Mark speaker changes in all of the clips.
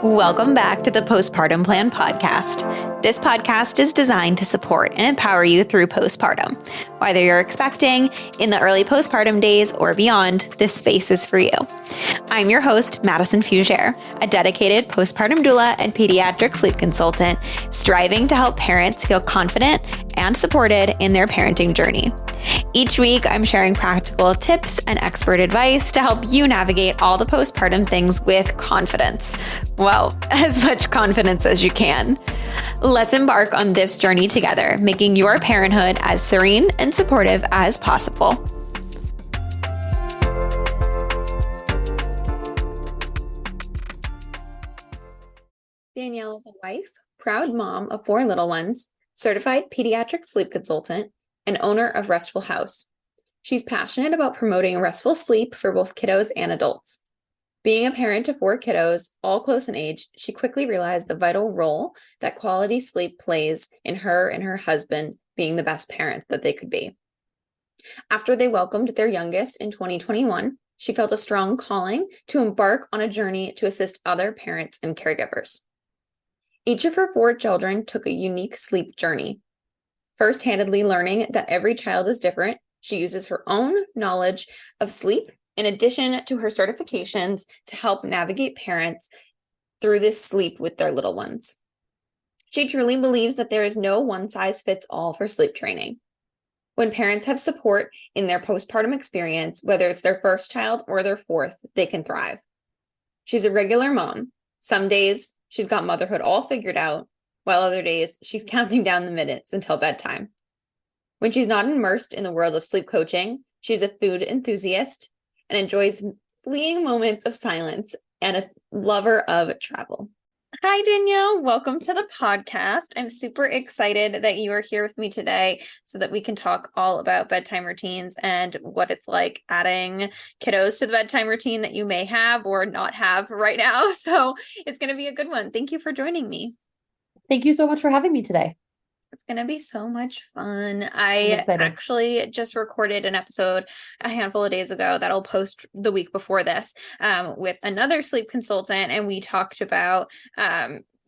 Speaker 1: Welcome back to the Postpartum Plan podcast. This podcast is designed to support and empower you through postpartum. Whether you're expecting, in the early postpartum days, or beyond, this space is for you. I'm your host, Madison Fugere, a dedicated postpartum doula and pediatric sleep consultant, striving to help parents feel confident and supported in their parenting journey. Each week, I'm sharing practical tips and expert advice to help you navigate all the postpartum things with confidence. Well, as much confidence as you can. Let's embark on this journey together, making your parenthood as serene and supportive as possible. Danielle is a wife, proud mom of 4 little ones, certified pediatric sleep consultant, and owner of Restful House. She's passionate about promoting restful sleep for both kiddos and adults. Being a parent to 4 kiddos, all close in age, she quickly realized the vital role that quality sleep plays in her and her husband being the best parents that they could be. After they welcomed their youngest in 2021, she felt a strong calling to embark on a journey to assist other parents and caregivers. Each of her 4 children took a unique sleep journey. First-handedly learning that every child is different, she uses her own knowledge of sleep in addition to her certifications to help navigate parents through this sleep with their little ones. She truly believes that there is no one-size-fits-all for sleep training. When parents have support in their postpartum experience, whether it's their first child or their 4th, they can thrive. She's a regular mom. Some days she's got motherhood all figured out, while other days she's counting down the minutes until bedtime. When she's not immersed in the world of sleep coaching, she's a food enthusiast and enjoys fleeting moments of silence and a lover of travel. Hi, Danielle. Welcome to the podcast. I'm super excited that you are here with me today so that we can talk all about bedtime routines and what it's like adding kiddos to the bedtime routine that you may have or not have right now. So it's going to be a good one. Thank you for joining me.
Speaker 2: Thank you so much for having me today.
Speaker 1: It's going to be so much fun. I actually just recorded an episode a handful of days ago that I'll post the week before this with another sleep consultant. And we talked about,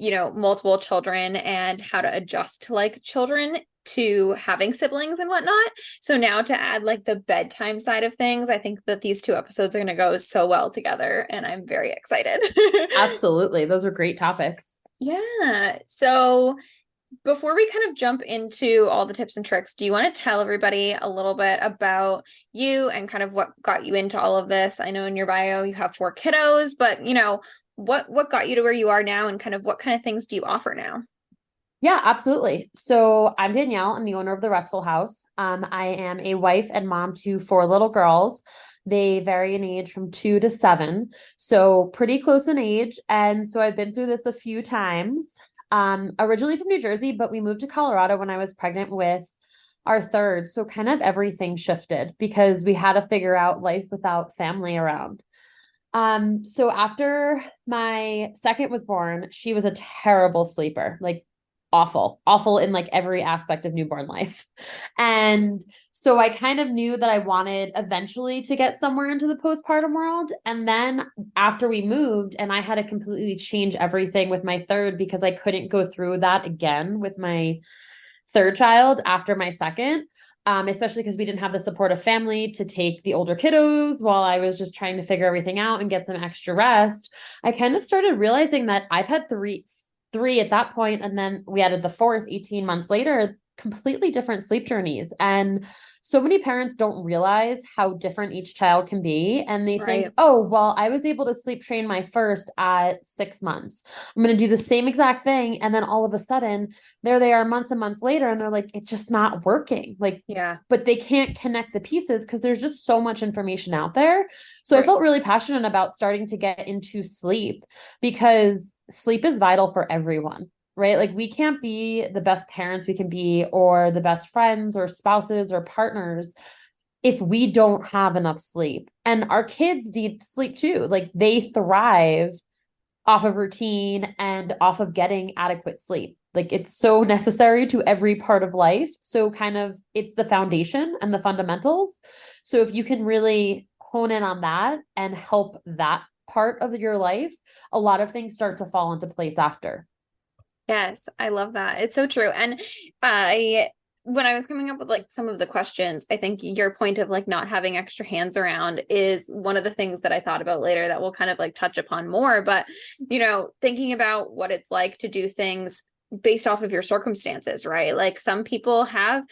Speaker 1: multiple children and how to adjust to like children to having siblings and whatnot. So now to add like the bedtime side of things, I think that these 2 episodes are going to go so well together. And I'm very excited.
Speaker 2: Absolutely. Those are great topics.
Speaker 1: Yeah. So before we kind of jump into all the tips and tricks, do you want to tell everybody a little bit about you and kind of what got you into all of this? I know in your bio you have 4 kiddos, but what got you to where you are now and kind of what kind of things do you offer now?
Speaker 2: Yeah, absolutely. So I'm Danielle. I'm the owner of the Restful House. I am a wife and mom to 4 little girls. They vary in age from 2 to 7, so pretty close in age. And so I've been through this a few times. Originally from New Jersey, but we moved to Colorado when I was pregnant with our 3rd. So kind of everything shifted because we had to figure out life without family around. So after my 2nd was born, she was a terrible sleeper, like awful in like every aspect of newborn life. And so I kind of knew that I wanted eventually to get somewhere into the postpartum world. And then after we moved and I had to completely change everything with my 3rd because I couldn't go through that again with my 3rd child after my 2nd. Especially because we didn't have the support of family to take the older kiddos while I was just trying to figure everything out and get some extra rest. I kind of started realizing that I've had three at that point, and then we added the 4th 18 months later, completely different sleep journeys. And so many parents don't realize how different each child can be. And they think, oh, well, I was able to sleep train my first at 6 months. I'm going to do the same exact thing. And then all of a sudden there they are months and months later. And they're like, it's just not working. But they can't connect the pieces because there's just so much information out there. So I felt really passionate about starting to get into sleep because sleep is vital for everyone. Right? Like we can't be the best parents we can be or the best friends or spouses or partners if we don't have enough sleep. And our kids need sleep too. Like they thrive off of routine and off of getting adequate sleep. Like it's so necessary to every part of life. So kind of it's the foundation and the fundamentals. So if you can really hone in on that and help that part of your life, a lot of things start to fall into place after.
Speaker 1: Yes, I love that. It's so true. And I, when I was coming up with like some of the questions, I think your point of like not having extra hands around is one of the things that I thought about later that we'll kind of like touch upon more. But, thinking about what it's like to do things based off of your circumstances, right? Like some people have,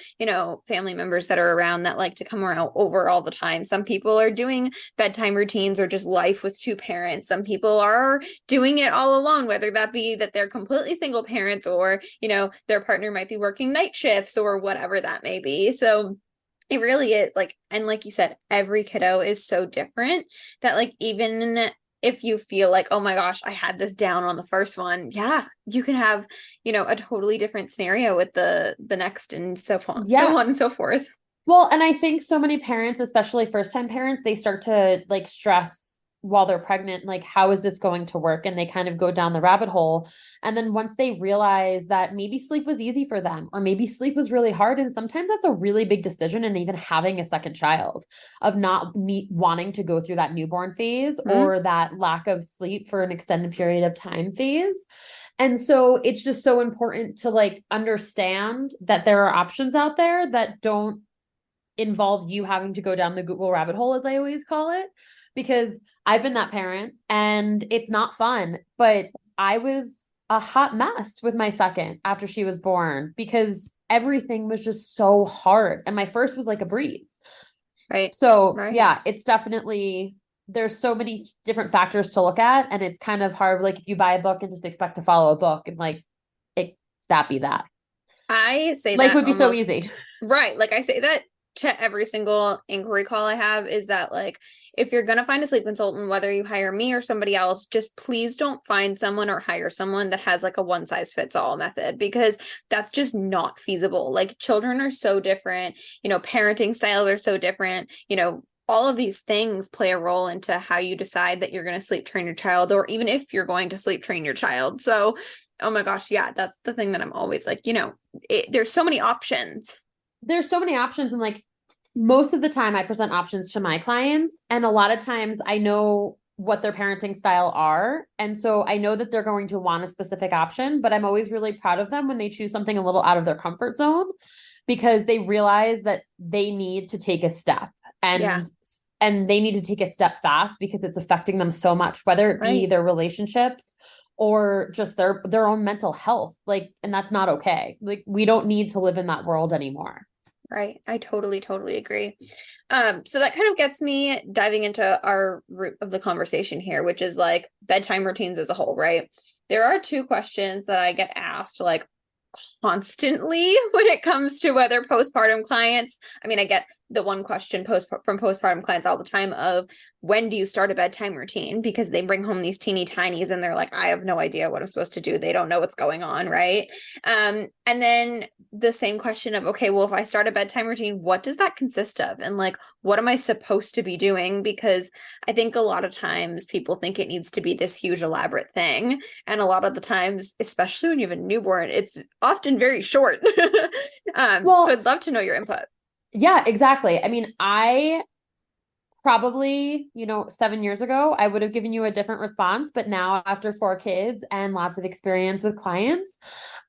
Speaker 1: family members that are around that like to come around over all the time. Some people are doing bedtime routines or just life with two parents. Some people are doing it all alone, whether that be that they're completely single parents or, their partner might be working night shifts or whatever that may be. So it really is like, and like you said, every kiddo is so different that like even if you feel like, oh my gosh, I had this down on the first one, yeah, you can have, a totally different scenario with the next and so
Speaker 2: Yeah.
Speaker 1: on and so forth.
Speaker 2: Well, and I think so many parents, especially first time parents, they start to like stress while they're pregnant, like, how is this going to work? And they kind of go down the rabbit hole. And then once they realize that maybe sleep was easy for them, or maybe sleep was really hard. And sometimes that's a really big decision. And even having a second child of not wanting to go through that newborn phase or that lack of sleep for an extended period of time phase. And so it's just so important to like understand that there are options out there that don't involve you having to go down the Google rabbit hole, as I always call it, because I've been that parent and it's not fun. But I was a hot mess with my second after she was born because everything was just so hard. And my first was like a breeze.
Speaker 1: Right.
Speaker 2: So,
Speaker 1: Right.
Speaker 2: yeah, it's definitely, there's so many different factors to look at. And it's kind of hard. Like if you buy a book and just expect to follow a book and like it, that be that.
Speaker 1: I say
Speaker 2: Life
Speaker 1: that
Speaker 2: would be so
Speaker 1: almost
Speaker 2: easy.
Speaker 1: right. Like I say that to every single inquiry call I have is that like if you're gonna find a sleep consultant, whether you hire me or somebody else, just please don't find someone or hire someone that has like a one size fits all method because that's just not feasible. Like children are so different, parenting styles are so different, all of these things play a role into how you decide that you're going to sleep train your child, or even if you're going to sleep train your child. So, oh my gosh, yeah, that's the thing that I'm always like, there's so many options.
Speaker 2: There's so many options. And like most of the time I present options to my clients. And a lot of times I know what their parenting style are. And so I know that they're going to want a specific option, but I'm always really proud of them when they choose something a little out of their comfort zone because they realize that they need to take a step
Speaker 1: Yeah,
Speaker 2: and they need to take a step fast because it's affecting them so much, whether it be
Speaker 1: right.
Speaker 2: their relationships or just their own mental health. Like, and that's not okay. Like, we don't need to live in that world anymore.
Speaker 1: Right. I totally, totally agree. So that kind of gets me diving into our root of the conversation here, which is like bedtime routines as a whole, right? There are two questions that I get asked like constantly when it comes to whether postpartum clients, I mean, I get the one question from postpartum clients all the time of when do you start a bedtime routine? Because they bring home these teeny tinies and they're like, I have no idea what I'm supposed to do. They don't know what's going on, right? And then the same question of, okay, well, if I start a bedtime routine, what does that consist of? And like, what am I supposed to be doing? Because I think a lot of times people think it needs to be this huge elaborate thing. And a lot of the times, especially when you have a newborn, it's often very short. So I'd love to know your input.
Speaker 2: Yeah, exactly. I mean, I probably, 7 years ago, I would have given you a different response. But now, after 4 kids and lots of experience with clients,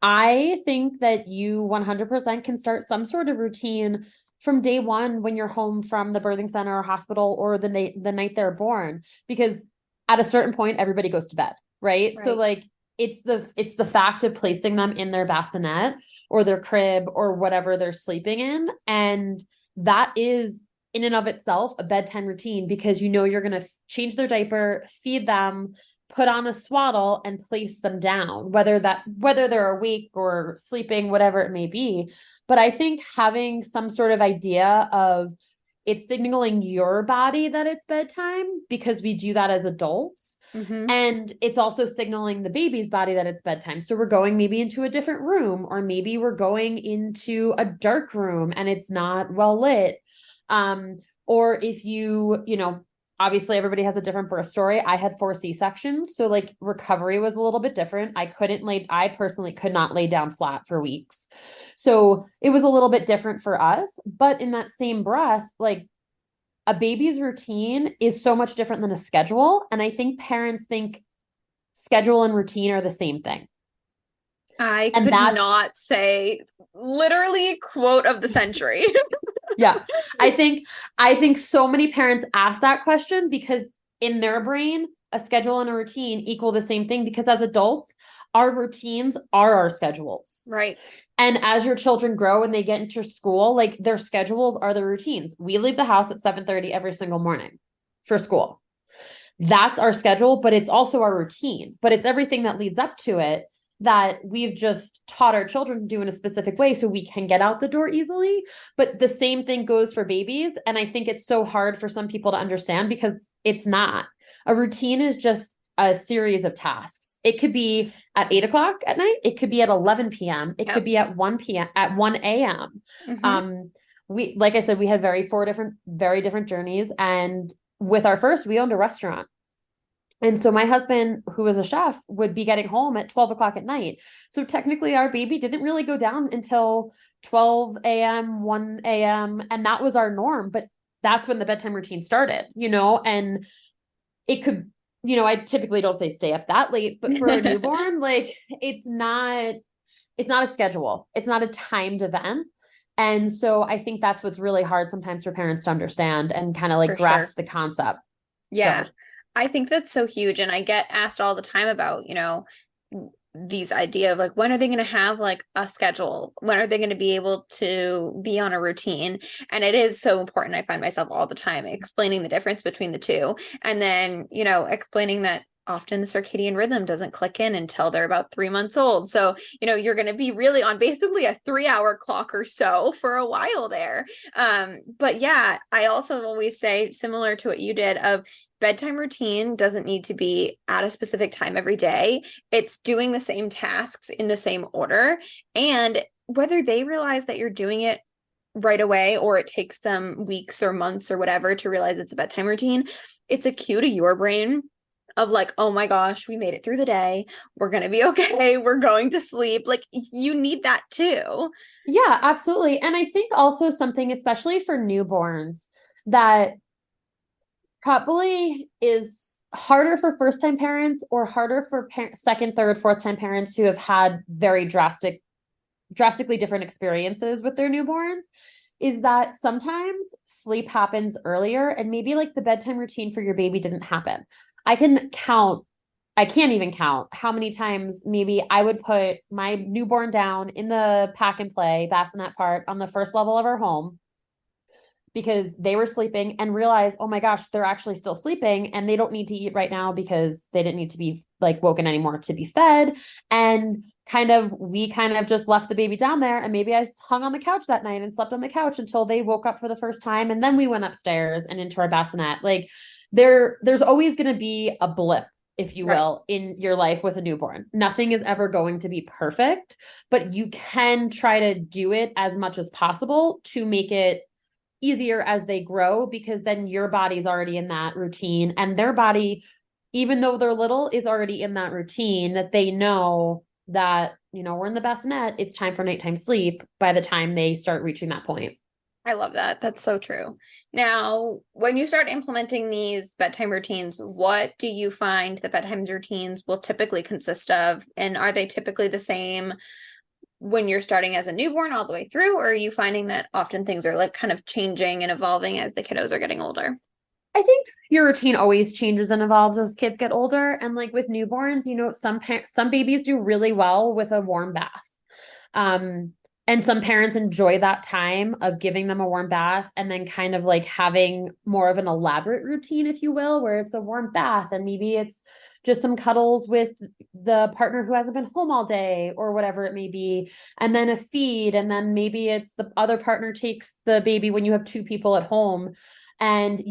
Speaker 2: I think that you 100% can start some sort of routine from day one when you're home from the birthing center or hospital or the night they're born, because at a certain point, everybody goes to bed, right? So
Speaker 1: Right.
Speaker 2: like it's the fact of placing them in their bassinet or their crib or whatever they're sleeping in. And that is in and of itself a bedtime routine because you're going to change their diaper, feed them, put on a swaddle and place them down, whether they're awake or sleeping, whatever it may be. But I think having some sort of idea of it's signaling your body that it's bedtime because we do that as adults.
Speaker 1: Mm-hmm.
Speaker 2: And it's also signaling the baby's body that it's bedtime. So we're going maybe into a different room, or maybe we're going into a dark room and it's not well lit. Or if obviously everybody has a different birth story. I had 4 C-sections. So like recovery was a little bit different. I personally could not lay down flat for weeks. So it was a little bit different for us. But in that same breath, like a baby's routine is so much different than a schedule. And I think parents think schedule and routine are the same thing.
Speaker 1: I
Speaker 2: And
Speaker 1: could
Speaker 2: that's,
Speaker 1: not say literally quote of the century.
Speaker 2: yeah, I think so many parents ask that question because in their brain, a schedule and a routine equal the same thing because as adults, our routines are our schedules.
Speaker 1: Right.
Speaker 2: And as your children grow and they get into school, like their schedules are the routines. We leave the house at 7:30 every single morning for school. That's our schedule, but it's also our routine. But it's everything that leads up to it that we've just taught our children to do in a specific way so we can get out the door easily. But the same thing goes for babies. And I think it's so hard for some people to understand because it's not. A routine is just a series of tasks. It could be at 8 o'clock at night. It could be at 11 p.m. It could
Speaker 1: Yep.
Speaker 2: be at 1 p.m. at 1 a.m.
Speaker 1: Mm-hmm.
Speaker 2: We, like I said, we had very different journeys. And with our first, we owned a restaurant. And so my husband, who was a chef, would be getting home at 12 o'clock at night. So technically, our baby didn't really go down until 12 a.m., 1 a.m. And that was our norm. But that's when the bedtime routine started, and it could, I typically don't say stay up that late, but for a newborn, like it's not a schedule. It's not a timed event. And so I think that's what's really hard sometimes for parents to understand and kind of like
Speaker 1: For sure.
Speaker 2: grasp the concept.
Speaker 1: Yeah.
Speaker 2: So
Speaker 1: I think that's so huge. And I get asked all the time about, these idea of like when are they going to have like a schedule? When are they going to be able to be on a routine? And it is so important. I find myself all the time explaining the difference between the two. And then, explaining that often the circadian rhythm doesn't click in until they're about 3 months old. So, you're going to be really on basically a 3 hour clock or so for a while there. But yeah, I also always say, similar to what you did, of bedtime routine doesn't need to be at a specific time every day. It's doing the same tasks in the same order. And whether they realize that you're doing it right away or it takes them weeks or months or whatever to realize it's a bedtime routine, it's a cue to your brain of like, oh my gosh, we made it through the day. We're going to be okay. We're going to sleep. Like, you need that too.
Speaker 2: yeah, absolutely. And I think also something, especially for newborns, that probably is harder for first time parents or harder for second, third, fourth time parents who have had very drastically different experiences with their newborns is that sometimes sleep happens earlier and maybe like the bedtime routine for your baby didn't happen. I can't even count how many times maybe I would put my newborn down in the pack and play bassinet part on the first level of our home because they were sleeping and realize, oh my gosh, they're actually still sleeping and they don't need to eat right now because they didn't need to be like woken anymore to be fed. And we kind of just left the baby down there. And maybe I hung on the couch that night and slept on the couch until they woke up for the first time. And then we went upstairs and into our bassinet. Like there's always going to be a blip, if you
Speaker 1: Right.
Speaker 2: will, in your life with a newborn. Nothing is ever going to be perfect, but you can try to do it as much as possible to make it easier as they grow because then your body's already in that routine and their body, even though they're little, is already in that routine that they know that, we're in the bassinet, it's time for nighttime sleep by the time they start reaching that point.
Speaker 1: I love that. That's so true. Now, when you start implementing these bedtime routines, what do you find the bedtime routines will typically consist of? And are they typically the same when you're starting as a newborn all the way through, or are you finding that often things are like kind of changing and evolving as the kiddos are getting older?
Speaker 2: I think your routine always changes and evolves as kids get older. And like with newborns, some babies do really well with a warm bath. Um, and some parents enjoy that time of giving them a warm bath and then kind of like having more of an elaborate routine, if you will, where it's a warm bath and maybe it's just some cuddles with the partner who hasn't been home all day or whatever it may be, and then a feed. And then maybe it's the other partner takes the baby when you have two people at home and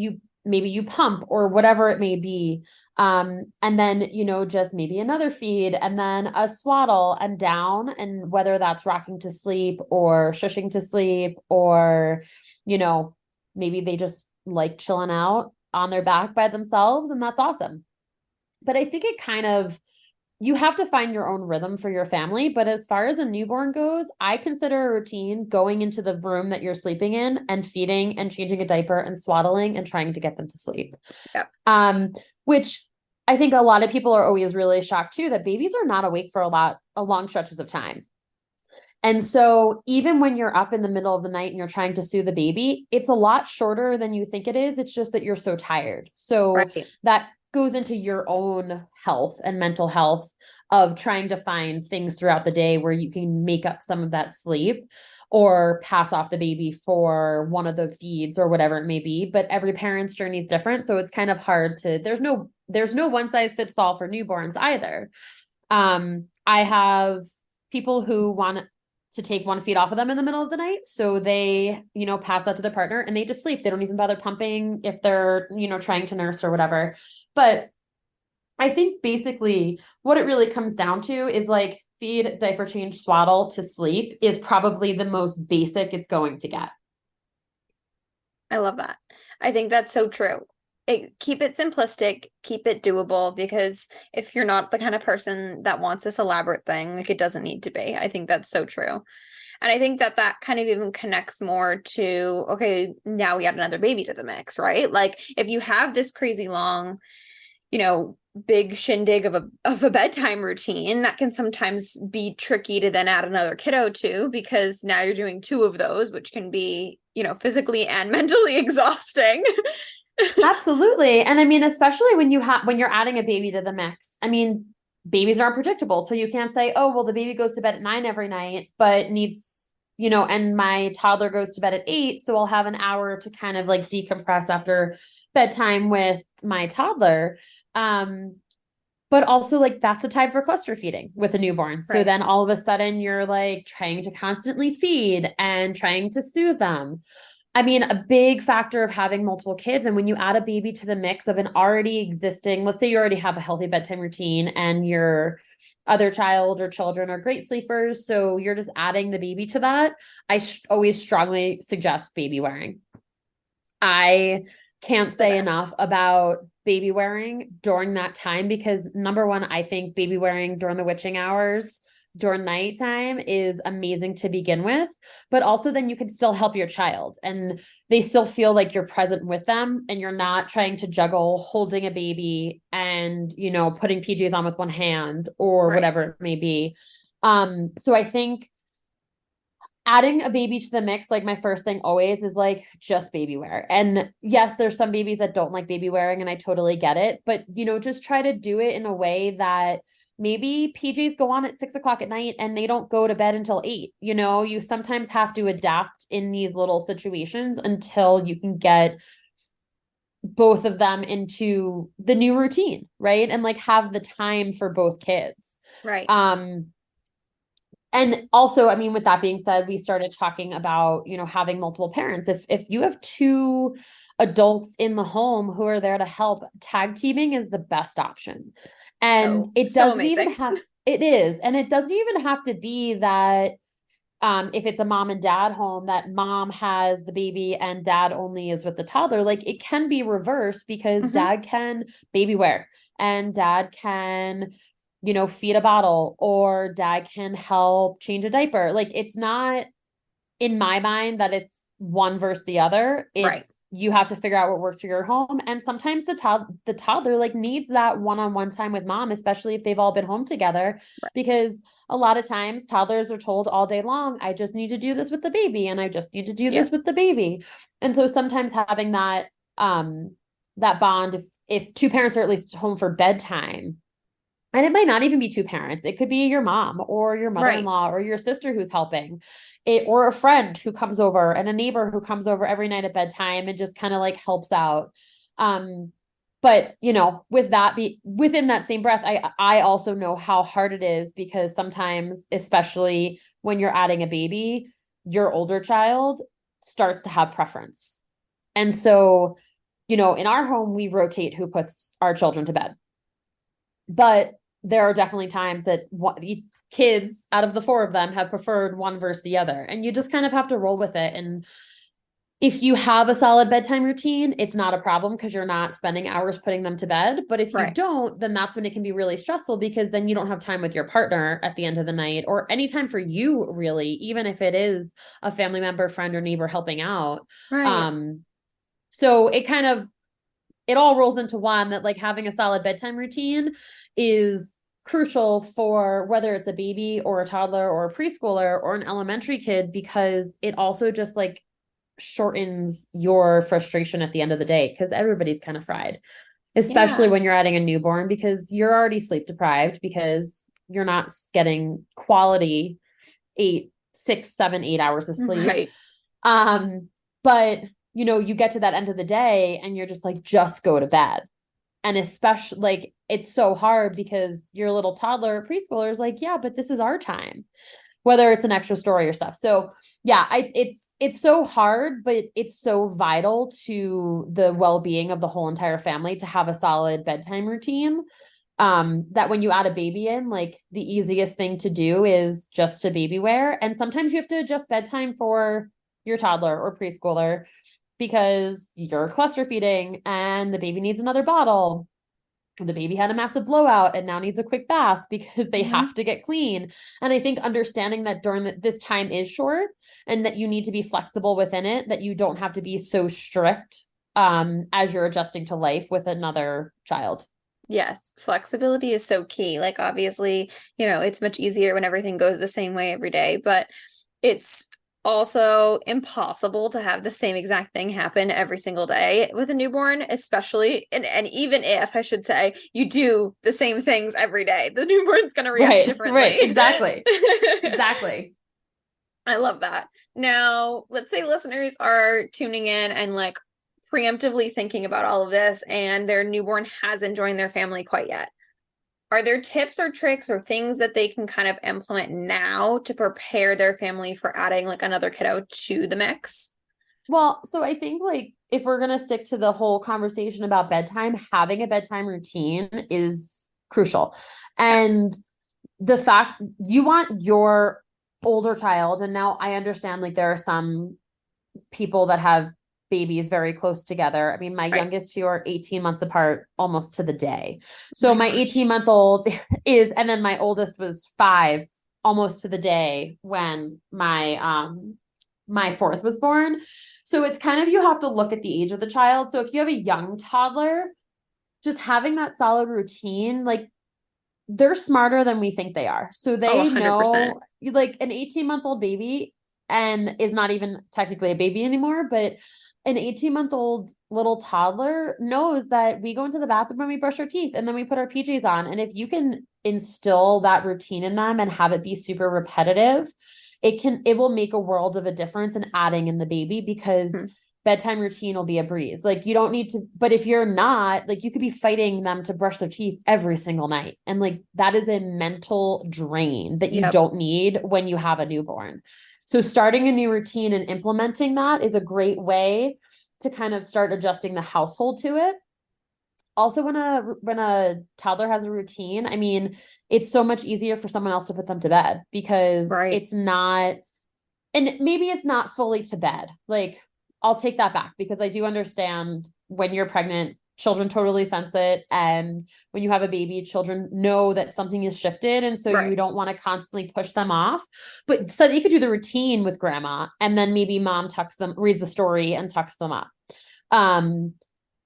Speaker 2: maybe you pump or whatever it may be. And then, just maybe another feed and then a swaddle and down, and whether that's rocking to sleep or shushing to sleep, or, maybe they just like chilling out on their back by themselves, and that's awesome. But I think it kind of you have to find your own rhythm for your family. But as far as a newborn goes, I consider a routine going into the room that you're sleeping in and feeding and changing a diaper and swaddling and trying to get them to sleep.
Speaker 1: Yeah.
Speaker 2: Which I think a lot of people are always really shocked too, that babies are not awake for a long stretches of time. And so even when you're up in the middle of the night and you're trying to soothe the baby, it's a lot shorter than you think it is. It's just that you're so tired. So
Speaker 1: Right.
Speaker 2: that goes into your own health and mental health of trying to find things throughout the day where you can make up some of that sleep or pass off the baby for one of the feeds or whatever it may be. But every parent's journey is different. So it's kind of hard to, there's no one size fits all for newborns either. I have people who want to take one feed off of them in the middle of the night. So they, pass that to their partner and they just sleep. They don't even bother pumping if they're, trying to nurse or whatever. But I think basically what it really comes down to is like feed, diaper change, swaddle to sleep is probably the most basic it's going to get.
Speaker 1: I love that. I think that's so true. Keep it simplistic, keep it doable, because if you're not the kind of person that wants this elaborate thing, like it doesn't need to be. I think that's so true. And I think that that kind of even connects more to, okay, now we add another baby to the mix, right? Like if you have this crazy long, big shindig of a bedtime routine, that can sometimes be tricky to then add another kiddo to, because now you're doing two of those, which can be, physically and mentally exhausting.
Speaker 2: Absolutely. And I mean, especially when you're adding a baby to the mix, I mean, babies aren't predictable. So you can't say, oh, well, the baby goes to bed at 9 every night, but needs, and my toddler goes to bed at 8. So I'll have an hour to kind of like decompress after bedtime with my toddler. But also like that's a time for cluster feeding with a newborn. So
Speaker 1: Right.
Speaker 2: then all of a sudden you're like trying to constantly feed and trying to soothe them. I mean, a big factor of having multiple kids, and when you add a baby to the mix of an already existing, let's say you already have a healthy bedtime routine and your other child or children are great sleepers, so you're just adding the baby to that. I always strongly suggest baby wearing. I can't
Speaker 1: The
Speaker 2: say
Speaker 1: best.
Speaker 2: enough about baby wearing during that time because number one, I think baby wearing during the witching hours during nighttime is amazing to begin with, but also then you can still help your child and they still feel like you're present with them and you're not trying to juggle holding a baby and, putting PJs on with one hand or
Speaker 1: Right.
Speaker 2: whatever it may be. So I think adding a baby to the mix, like my first thing always is like just baby wear. And yes, there's some babies that don't like baby wearing, and I totally get it. But just try to do it in a way that maybe PJs go on at 6 o'clock at night and they don't go to bed until 8. You sometimes have to adapt in these little situations until you can get both of them into the new routine, right? And like have the time for both kids.
Speaker 1: Right.
Speaker 2: Um, and also, I mean, with that being said, we started talking about, having multiple parents. If you have two adults in the home who are there to help, tag teaming is the best option. And
Speaker 1: So,
Speaker 2: it
Speaker 1: so
Speaker 2: doesn't even
Speaker 1: amazing.
Speaker 2: have it is, and it doesn't even have to be that if it's a mom and dad home that mom has the baby and dad only is with the toddler, like it can be reversed because
Speaker 1: Hmm.
Speaker 2: dad can baby wear and dad can feed a bottle or dad can help change a diaper. Like it's not in my mind that it's one versus the other.
Speaker 1: Right.
Speaker 2: It's you have to figure out what works for your home. And sometimes the toddler like needs that one-on-one time with mom, especially if they've all been home together,
Speaker 1: Right.
Speaker 2: because a lot of times toddlers are told all day long, I just need to do this with the baby and I just need to do
Speaker 1: Yeah.
Speaker 2: this with the baby. And so sometimes having that bond, if two parents are at least home for bedtime, and it might not even be two parents. It could be your mom or your
Speaker 1: Right.
Speaker 2: mother-in-law or your sister who's helping it, or a friend who comes over and a neighbor who comes over every night at bedtime and just kind of like helps out. But with that be within that same breath, I also know how hard it is because sometimes, especially when you're adding a baby, your older child starts to have preference. And so, in our home, we rotate who puts our children to bed. But there are definitely times that kids out of the four of them have preferred one versus the other. And you just kind of have to roll with it. And If you have a solid bedtime routine, it's not a problem because you're not spending hours putting them to bed. But if you
Speaker 1: Right.
Speaker 2: don't, then that's when it can be really stressful because then you don't have time with your partner at the end of the night or any time for you, really, even if it is a family member, friend, or neighbor helping out.
Speaker 1: Right.
Speaker 2: Um, so it all rolls into one that like having a solid bedtime routine is crucial for whether it's a baby or a toddler or a preschooler or an elementary kid because it also just like shortens your frustration at the end of the day because everybody's kind of fried, especially
Speaker 1: Yeah.
Speaker 2: when you're adding a newborn because you're already sleep deprived because you're not getting quality 8, 6, 7, 8 hours of sleep.
Speaker 1: Right.
Speaker 2: Um, but you get to that end of the day and you're just like, just go to bed. And especially like it's so hard because your little toddler or preschooler is like, yeah, but this is our time, whether it's an extra story or stuff. So yeah, it's so hard, but it's so vital to the well-being of the whole entire family to have a solid bedtime routine. That when you add a baby in, like the easiest thing to do is just to baby wear. And sometimes you have to adjust bedtime for your toddler or preschooler because you're cluster feeding and the baby needs another bottle. The baby had a massive blowout and now needs a quick bath because they
Speaker 1: Hmm.
Speaker 2: have to get clean. And I think understanding that this time is short and that you need to be flexible within it, that you don't have to be so strict as you're adjusting to life with another child.
Speaker 1: Yes, flexibility is so key. Like, obviously, it's much easier when everything goes the same way every day, but it's also impossible to have the same exact thing happen every single day with a newborn, especially, and even if I should say you do the same things every day, the newborn's going to react
Speaker 2: Right, right,
Speaker 1: differently.
Speaker 2: exactly. Exactly.
Speaker 1: I love that. Now, let's say listeners are tuning in and like preemptively thinking about all of this, and their newborn hasn't joined their family quite yet. Are there tips or tricks or things that they can kind of implement now to prepare their family for adding like another kiddo to the mix?
Speaker 2: Well, so I think like if we're going to stick to the whole conversation about bedtime, having a bedtime routine is crucial.
Speaker 1: Yeah.
Speaker 2: And the fact you want your older child, and now I understand like there are some people that have babies very close together. I mean, my
Speaker 1: Right.
Speaker 2: youngest two are 18 months apart almost to the day.
Speaker 1: Oh
Speaker 2: So
Speaker 1: my
Speaker 2: my
Speaker 1: gosh.
Speaker 2: 18-month old is, and then my oldest was 5 almost to the day when my fourth was born. So it's kind of you have to look at the age of the child. So if you have a young toddler, just having that solid routine, like they're smarter than we think they are. So
Speaker 1: Oh,
Speaker 2: they
Speaker 1: 100%.
Speaker 2: know like an 18-month-old baby and is not even technically a baby anymore, but an 18-month-old little toddler knows that we go into the bathroom when we brush our teeth and then we put our PJs on. And if you can instill that routine in them and have it be super repetitive, it will make a world of a difference in adding in the baby because
Speaker 1: Mhm.
Speaker 2: bedtime routine will be a breeze. Like you don't need to, but if you're not, like you could be fighting them to brush their teeth every single night. And like that is a mental drain that you
Speaker 1: Yep.
Speaker 2: don't need when you have a newborn. So starting a new routine and implementing that is a great way to kind of start adjusting the household to it. Also, when a toddler has a routine, I mean, it's so much easier for someone else to put them to bed because
Speaker 1: Right.
Speaker 2: it's not, and maybe it's not fully to bed. Like, I'll take that back because I do understand when you're pregnant, children totally sense it. And when you have a baby, children know that something is shifted. And so you
Speaker 1: Right.
Speaker 2: don't want to constantly push them off. But so you could do the routine with grandma and then maybe mom tucks them, reads the story and tucks them up. Um,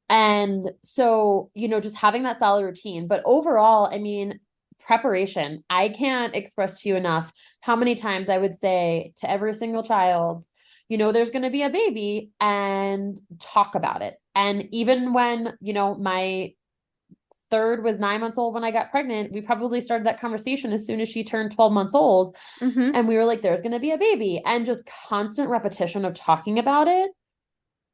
Speaker 2: and so, just having that solid routine. But overall, I mean, preparation, I can't express to you enough how many times I would say to every single child, there's going to be a baby and talk about it. And even when, my third was 9 months old when I got pregnant, we probably started that conversation as soon as she turned 12 months old.
Speaker 1: Hmm.
Speaker 2: And we were like, there's going to be a baby. And just constant repetition of talking about it.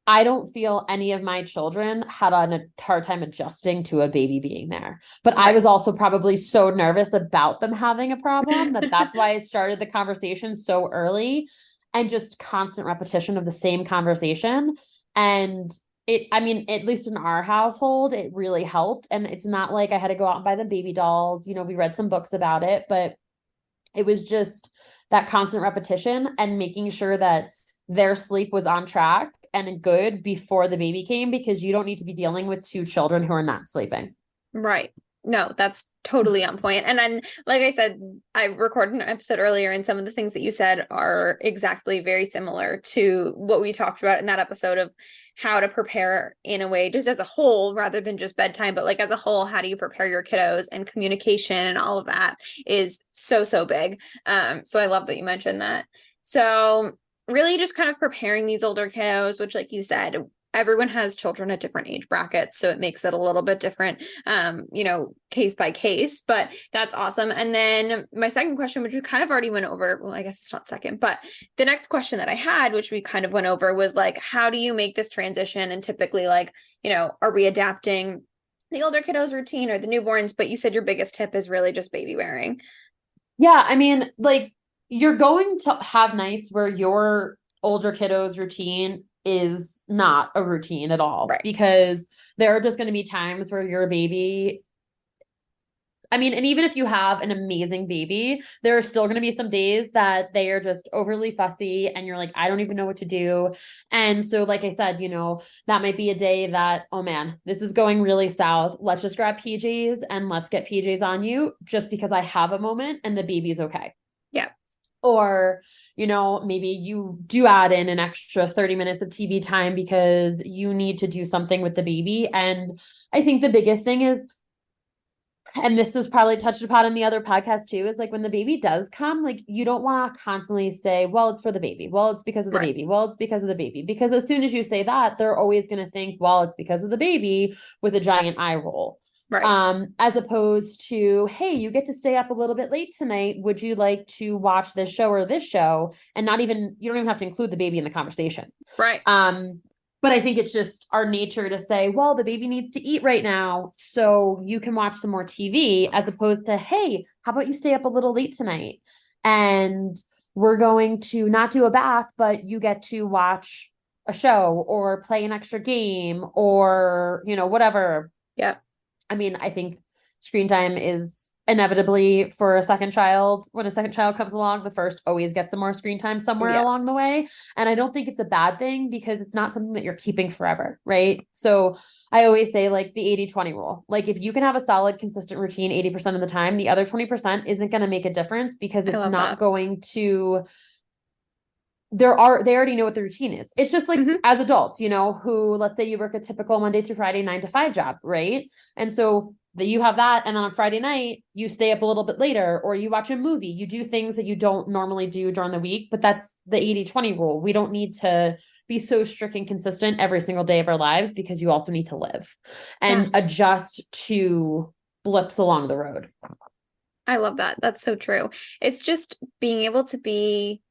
Speaker 2: I don't feel any of my children had a hard time adjusting to a baby being there. But I
Speaker 1: Right.
Speaker 2: was also probably so nervous about them having a problem that that's why I started the conversation so early and just constant repetition of the same conversation. And I mean, at least in our household, it really helped. And it's not like I had to go out and buy them baby dolls. We read some books about it, but it was just that constant repetition and making sure that their sleep was on track and good before the baby came, because you don't need to be dealing with two children who are not sleeping.
Speaker 1: Right. No, that's totally on point. And then, like I said, I recorded an episode earlier, and some of the things that you said are exactly very similar to what we talked about in that episode of how to prepare in a way, just as a whole, rather than just bedtime, but like as a whole, how do you prepare your kiddos, and communication and all of that is so, so big. So I love that you mentioned that. So really just kind of preparing these older kiddos, which, like you said, everyone has children at different age brackets, so it makes it a little bit different, case by case, but that's awesome. And then my second question, which we kind of already went over, well, I guess it's not second, but the next question that I had, which we kind of went over, was like, how do you make this transition? And typically, like, are we adapting the older kiddos routine or the newborns? But you said your biggest tip is really just baby wearing.
Speaker 2: Yeah, I mean, like, you're going to have nights where your older kiddos routine is not a routine at all,
Speaker 1: Right.
Speaker 2: because there are just going to be times where your baby, I mean, and even if you have an amazing baby, there are still going to be some days that they are just overly fussy and you're like, I don't even know what to do. And so, like I said, that might be a day that, oh man, this is going really south. Let's just grab PJs and let's get PJs on you, just because I have a moment and the baby's okay.
Speaker 1: Yeah.
Speaker 2: Or, maybe you do add in an extra 30 minutes of TV time because you need to do something with the baby. And I think the biggest thing is, and this is probably touched upon in the other podcast too, is like when the baby does come, like you don't want to constantly say, well, it's for the baby. Well, it's because of the
Speaker 1: Right.
Speaker 2: baby. Well, it's because of the baby. Because as soon as you say that, they're always going to think, well, it's because of the baby, with a giant eye roll.
Speaker 1: Right.
Speaker 2: As opposed to, hey, you get to stay up a little bit late tonight. Would you like to watch this show or this show? And you don't even have to include the baby in the conversation.
Speaker 1: Right.
Speaker 2: But I think it's just our nature to say, well, the baby needs to eat right now, so you can watch some more TV, as opposed to, hey, how about you stay up a little late tonight? And we're going to not do a bath, but you get to watch a show or play an extra game or, whatever.
Speaker 1: Yeah.
Speaker 2: I mean, I think screen time is inevitably, for a second child, when a second child comes along, the first always gets some more screen time somewhere along the way. And I don't think it's a bad thing, because it's not something that you're keeping forever, right? So I always say, like, the 80-20 rule. Like, if you can have a solid, consistent routine 80% of the time, the other 20% isn't going to make a difference, because it's not going to, they already know what the routine is. It's just like, as adults, who, let's say you work a typical Monday through Friday 9 to 5 job, right? And so that you have that, and then on Friday night you stay up a little bit later, or you watch a movie, you do things that you don't normally do during the week. But that's the 80-20 rule. We don't need to be so strict and consistent every single day of our lives, because you also need to live and adjust to blips along the road.
Speaker 1: I love that. That's so true. It's just being able to be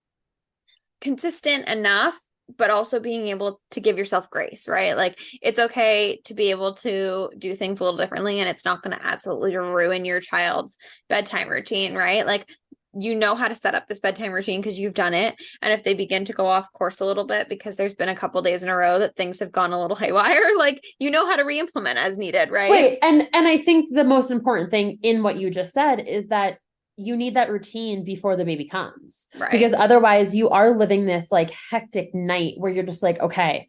Speaker 1: consistent enough, but also being able to give yourself grace, right? Like, it's okay to be able to do things a little differently, and it's not going to absolutely ruin your child's bedtime routine, right? Like, how to set up this bedtime routine because you've done it. And if they begin to go off course a little bit because there's been a couple days in a row that things have gone a little haywire, like, how to re-implement as needed, right?
Speaker 2: Wait, and I think the most important thing in what you just said is that you need that routine before the baby comes.
Speaker 1: Right.
Speaker 2: Because otherwise you are living this like hectic night where you're just like, okay,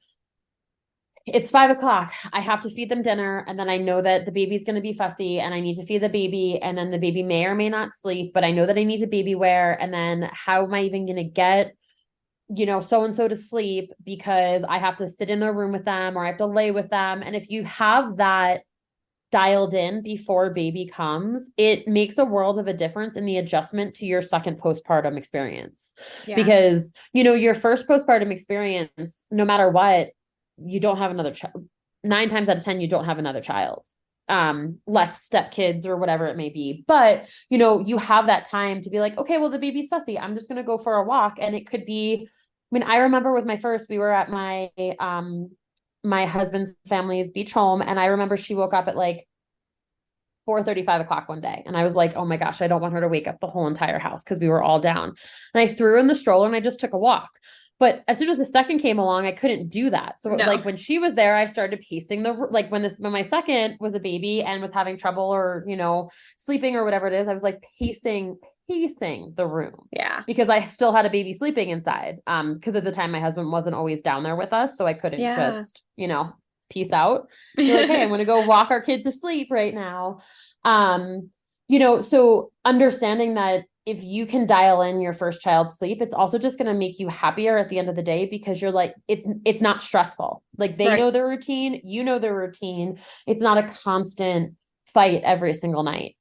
Speaker 2: it's 5 o'clock. I have to feed them dinner. And then I know that the baby's going to be fussy and I need to feed the baby. And then the baby may or may not sleep, but I know that I need to baby wear. And then how am I even going to get, so-and-so to sleep, because I have to sit in their room with them, or I have to lay with them. And if you have that dialed in before baby comes, it makes a world of a difference in the adjustment to your second postpartum experience. Because, your first postpartum experience, no matter what, you don't have another child. 9 times out of 10, you don't have another child. Less stepkids or whatever it may be. But, you have that time to be like, okay, well, the baby's fussy. I'm just going to go for a walk. And it could be, I remember with my first, we were at my husband's family's beach home. And I remember she woke up at like 4:30, 5 o'clock one day. And I was like, oh my gosh, I don't want her to wake up the whole entire house, because we were all down. And I threw her in the stroller and I just took a walk. But as soon as the second came along, I couldn't do that. So like when she was there, I started pacing when my second was a baby and was having trouble or, sleeping or whatever it is, I was like pacing pacing the room
Speaker 1: Yeah.
Speaker 2: because I still had a baby sleeping inside. Because at the time my husband wasn't always down there with us, so I couldn't
Speaker 1: Yeah.
Speaker 2: just, peace out. Be like, hey, I'm gonna go walk our kid to sleep right now. Um, so understanding that if you can dial in your first child's sleep, it's also just going to make you happier at the end of the day because you're like, it's not stressful. Like they
Speaker 1: Right.
Speaker 2: know their routine, you know their routine. It's not a constant fight every single night.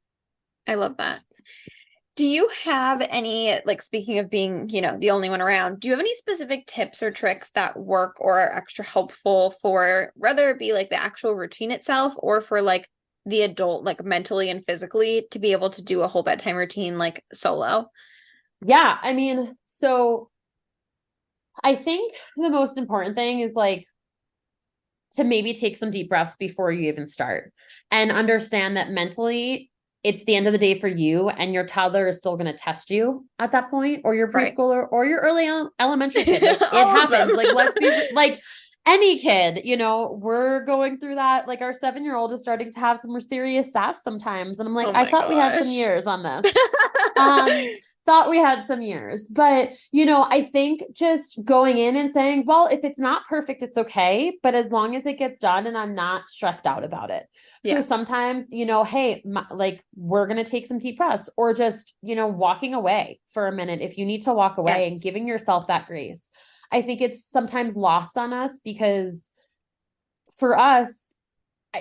Speaker 1: I love that. Do you have any, like, speaking of being, the only one around, do you have any specific tips or tricks that work or are extra helpful for whether it be like the actual routine itself or for like the adult, like mentally and physically to be able to do a whole bedtime routine like solo?
Speaker 2: Yeah. I mean, so I think the most important thing is like to maybe take some deep breaths before you even start and understand that mentally it's the end of the day for you and your toddler is still going to test you at that point or your
Speaker 1: Right.
Speaker 2: preschooler or your early elementary kid. Like it
Speaker 1: All of them.
Speaker 2: happens. Like let's be like any kid, we're going through that. Like our 7-year-old is starting to have some serious sass sometimes. And I'm like,
Speaker 1: Oh
Speaker 2: I
Speaker 1: my
Speaker 2: thought we had some
Speaker 1: gosh.
Speaker 2: years on this. Thought we had some years, but I think just going in and saying, well, if it's not perfect, it's okay, but as long as it gets done and I'm not stressed out about it. So
Speaker 1: Yeah.
Speaker 2: sometimes, hey, like we're going to take some deep breaths or just, walking away for a minute if you need to walk away and
Speaker 1: Yes.
Speaker 2: giving yourself that grace. I think it's sometimes lost on us because for us,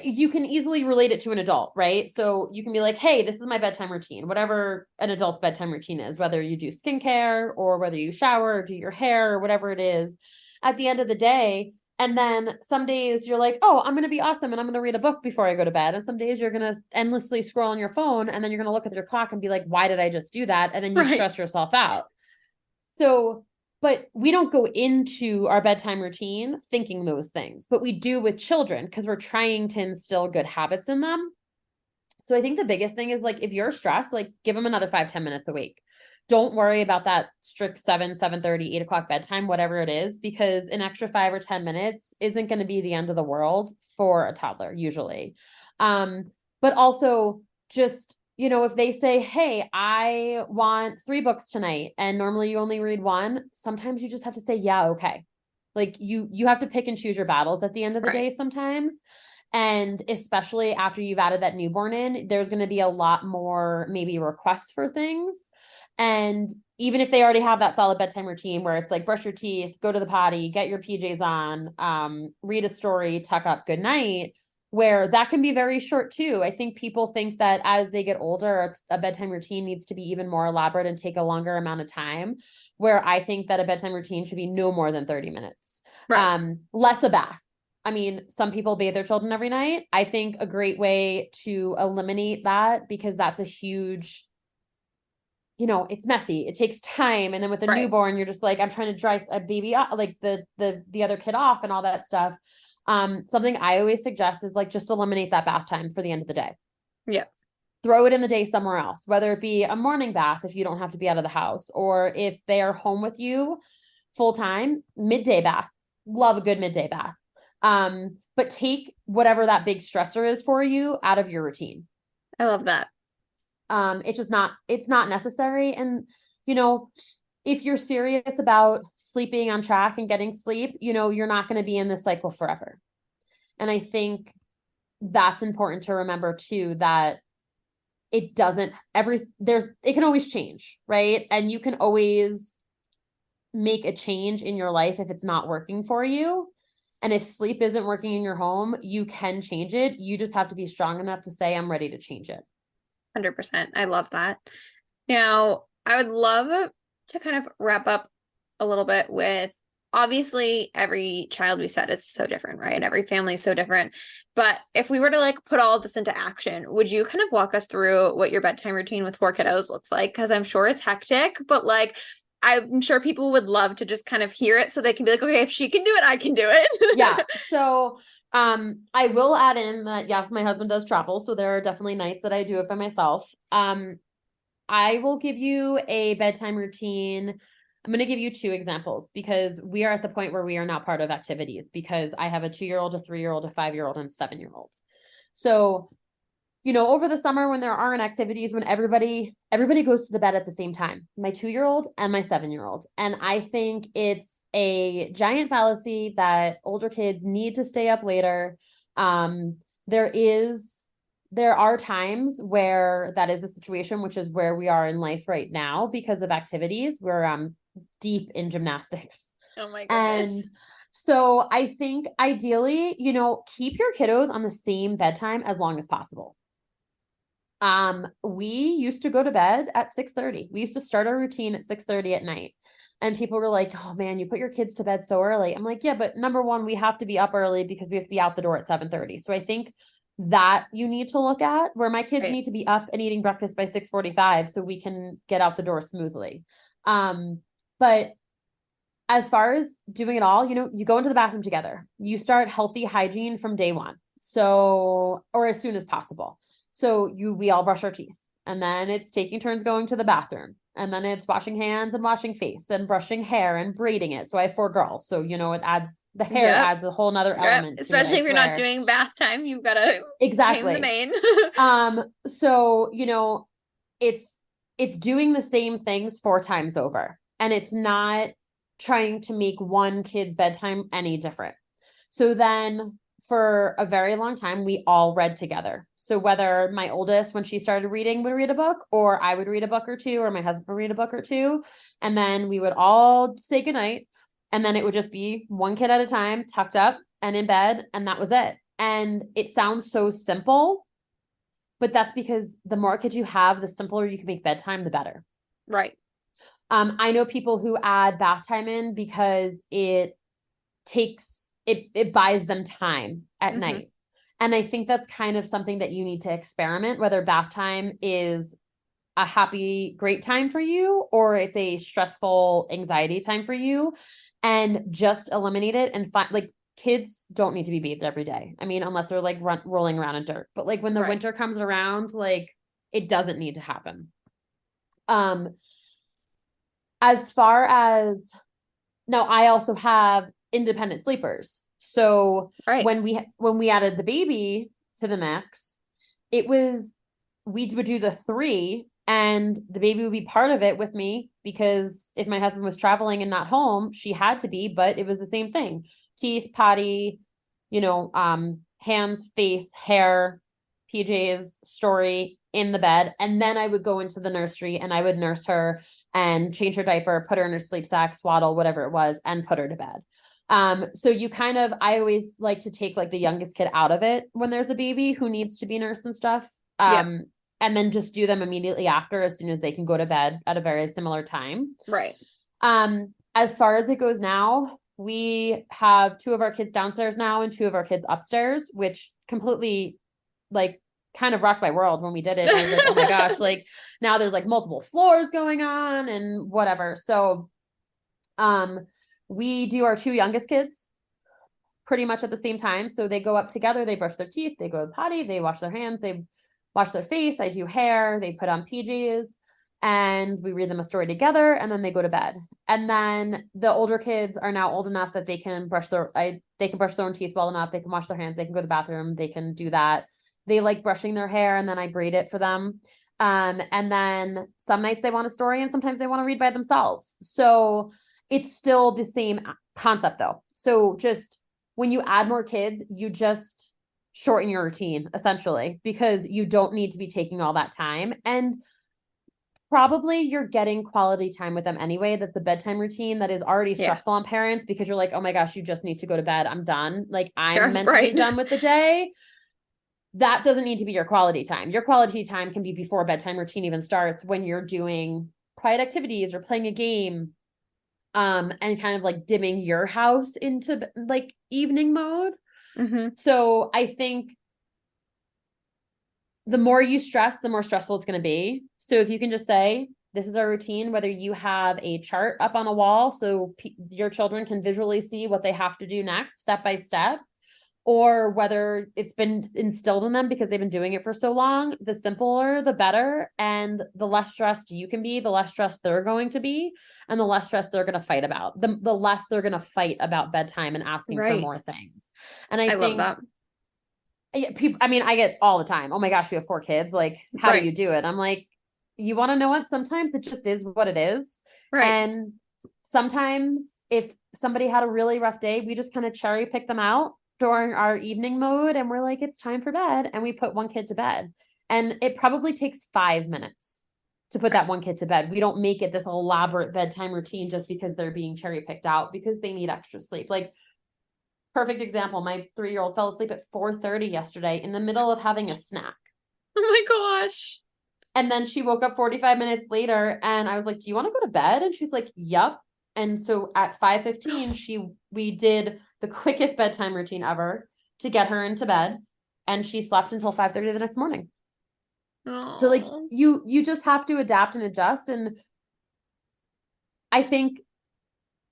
Speaker 2: you can easily relate it to an adult, right? So you can be like, hey, this is my bedtime routine, whatever an adult's bedtime routine is, whether you do skincare or whether you shower or do your hair or whatever it is at the end of the day. And then some days you're like, oh, I'm going to be awesome and I'm going to read a book before I go to bed. And some days you're going to endlessly scroll on your phone and then you're going to look at your clock and be like, why did I just do that? And then you
Speaker 1: Right.
Speaker 2: stress yourself out. So, but we don't go into our bedtime routine thinking those things, but we do with children because we're trying to instill good habits in them. So I think the biggest thing is like if you're stressed, like give them another 5-10 minutes a week. Don't worry about that strict 7:30, 8 o'clock bedtime, whatever it is, because an extra 5 or 10 minutes isn't going to be the end of the world for a toddler usually. But also just if they say, hey, I want 3 books tonight, and normally you only read one, sometimes you just have to say, yeah, okay. Like you have to pick and choose your battles at the end of the
Speaker 1: Right.
Speaker 2: day sometimes. And especially after you've added that newborn in, there's going to be a lot more maybe requests for things. And even if they already have that solid bedtime routine where it's like brush your teeth, go to the potty, get your PJs on, read a story, tuck up, good night, where that can be very short too. I think people think that as they get older, a bedtime routine needs to be even more elaborate and take a longer amount of time, where I think that a bedtime routine should be no more than 30 minutes.
Speaker 1: Right.
Speaker 2: Less a bath. I mean, some people bathe their children every night. I think a great way to eliminate that because that's a huge, it's messy. It takes time. And then with a
Speaker 1: Right.
Speaker 2: newborn, you're just like, I'm trying to dry a baby off, like the other kid off and all that stuff. Something I always suggest is like just eliminate that bath time for the end of the day.
Speaker 1: Yeah.
Speaker 2: Throw it in the day somewhere else, whether it be a morning bath if you don't have to be out of the house, or if they are home with you full time, midday bath. Love a good midday bath. But take whatever that big stressor is for you out of your routine.
Speaker 1: I love that.
Speaker 2: It's not necessary. And, if you're serious about sleeping on track and getting sleep, you're not going to be in this cycle forever. And I think that's important to remember too, that it doesn't it can always change, right? And you can always make a change in your life if it's not working for you. And if sleep isn't working in your home, you can change it. You just have to be strong enough to say, I'm ready to change it.
Speaker 1: 100%. I love that. Now, I would love to kind of wrap up a little bit with obviously every child we set is so different, right? Every family is so different. But if we were to like put all of this into action, would you kind of walk us through what your bedtime routine with 4 kiddos looks like? Because I'm sure it's hectic, but like I'm sure people would love to just kind of hear it so they can be like, okay, if she can do it, I can do it.
Speaker 2: Yeah. So I will add in that yes, my husband does travel, so there are definitely nights that I do it by myself. I will give you a bedtime routine. I'm going to give you 2 examples because we are at the point where we are not part of activities because I have a 2-year-old, a 3-year-old, a 5-year-old, and a 7-year-old. So over the summer when there aren't activities, when everybody goes to the bed at the same time, my 2-year-old and my 7-year-old. And I think it's a giant fallacy that older kids need to stay up later. There are times where that is a situation, which is where we are in life right now because of activities. We're deep in gymnastics.
Speaker 1: Oh my goodness.
Speaker 2: And so I think ideally, keep your kiddos on the same bedtime as long as possible. We used to go to bed at 6:30. We used to start our routine at 6:30 at night. And people were like, "Oh man, you put your kids to bed so early." I'm like, "Yeah, but number one, we have to be up early because we have to be out the door at 7:30." So I think that you need to look at where my kids
Speaker 1: Right.
Speaker 2: need to be up and eating breakfast by 6:45 so we can get out the door smoothly. But as far as doing it all, you go into the bathroom together. You start healthy hygiene from day one. So, or as soon as possible. So we all brush our teeth, and then it's taking turns going to the bathroom, and then it's washing hands and washing face and brushing hair and braiding it. So I have 4 girls. So, the hair
Speaker 1: Yep.
Speaker 2: adds a whole nother
Speaker 1: Yep.
Speaker 2: element to it,
Speaker 1: Especially
Speaker 2: I
Speaker 1: if you're not
Speaker 2: swear.
Speaker 1: doing bath time, you've got to tame the
Speaker 2: Exactly.
Speaker 1: mane.
Speaker 2: So, it's doing the same things 4 times over, and it's not trying to make one kid's bedtime any different. So then for a very long time, we all read together. So whether my oldest, when she started reading, would read a book, or I would read a book or two, or my husband would read a book or two, and then we would all say goodnight. And then it would just be one kid at a time, tucked up and in bed, and that was it. And it sounds so simple, but that's because the more kids you have, the simpler you can make bedtime, the better.
Speaker 1: Right.
Speaker 2: I know people who add bath time in because it buys them time at night. And I think that's kind of something that you need to experiment, whether bath time is a happy, great time for you, or it's a stressful anxiety time for you, and just eliminate it and find, like, kids don't need to be bathed every day. I mean, unless they're like rolling around in dirt, but like when the winter comes around, like it doesn't need to happen. As far as now, I also have independent sleepers. So when we added the baby to the mix, we would do the 3, and the baby would be part of it with me, because if my husband was traveling and not home, she had to be, but it was the same thing. Teeth, potty, hands, face, hair, PJs, story in the bed. And then I would go into the nursery and I would nurse her and change her diaper, put her in her sleep sack, swaddle, whatever it was, and put her to bed. So I always like to take like the youngest kid out of it when there's a baby who needs to be nursed and stuff. And then just do them immediately after, as soon as they can go to bed at a very similar time.
Speaker 1: Right.
Speaker 2: As far as it goes now, we have 2 of our kids downstairs now and 2 of our kids upstairs, which completely like kind of rocked my world when we did it. I was like, oh my gosh, like now there's like multiple floors going on and whatever. So, we do our 2 youngest kids pretty much at the same time. So they go up together, they brush their teeth, they go to the potty, they wash their hands, they wash their face. I do hair, they put on PJs, and we read them a story together, and then they go to bed. And then the older kids are now old enough that they can brush their own teeth well enough. They can wash their hands. They can go to the bathroom. They can do that. They like brushing their hair, and then I braid it for them. And then some nights they want a story, and sometimes they want to read by themselves. So it's still the same concept though. So just when you add more kids, you just shorten your routine essentially, because you don't need to be taking all that time. And probably you're getting quality time with them anyway. That's the bedtime routine that is already stressful on parents, because you're like, oh my gosh, you just need to go to bed. I'm done. Like I'm mentally done with the day. That doesn't need to be your quality time. Your quality time can be before bedtime routine even starts, when you're doing quiet activities or playing a game, and kind of like dimming your house into like evening mode. So I think the more you stress, the more stressful it's going to be. So if you can just say, this is our routine, whether you have a chart up on a wall so your children can visually see what they have to do next, step by step, or whether it's been instilled in them because they've been doing it for so long, the simpler, the better. And the less stressed you can be, the less stressed they're going to be, and the less stressed they're going to fight about, the less they're going to fight about bedtime and asking for more things. And I think
Speaker 1: love that.
Speaker 2: People, I mean, I get all the time. Oh my gosh, you have 4 kids. Like, how do
Speaker 1: Right.
Speaker 2: you do it? I'm like, you want to know what? Sometimes it just is what it is.
Speaker 1: Right.
Speaker 2: And sometimes if somebody had a really rough day, we just kind of cherry pick them out during our evening mode and we're like, it's time for bed. And we put one kid to bed. And it probably takes 5 minutes to put
Speaker 1: Right.
Speaker 2: that one kid to bed. We don't make it this elaborate bedtime routine just because they're being cherry picked out because they need extra sleep. Like, perfect example, my 3-year-old fell asleep at 4:30 yesterday in the middle of having a snack.
Speaker 1: Oh my gosh.
Speaker 2: And then she woke up 45 minutes later and I was like, "Do you want to go to bed?" And she's like, "Yep." And so at 5:15, we did the quickest bedtime routine ever to get her into bed and she slept until 5:30 the next morning. So like
Speaker 1: Oh.
Speaker 2: you just have to adapt and adjust, and I think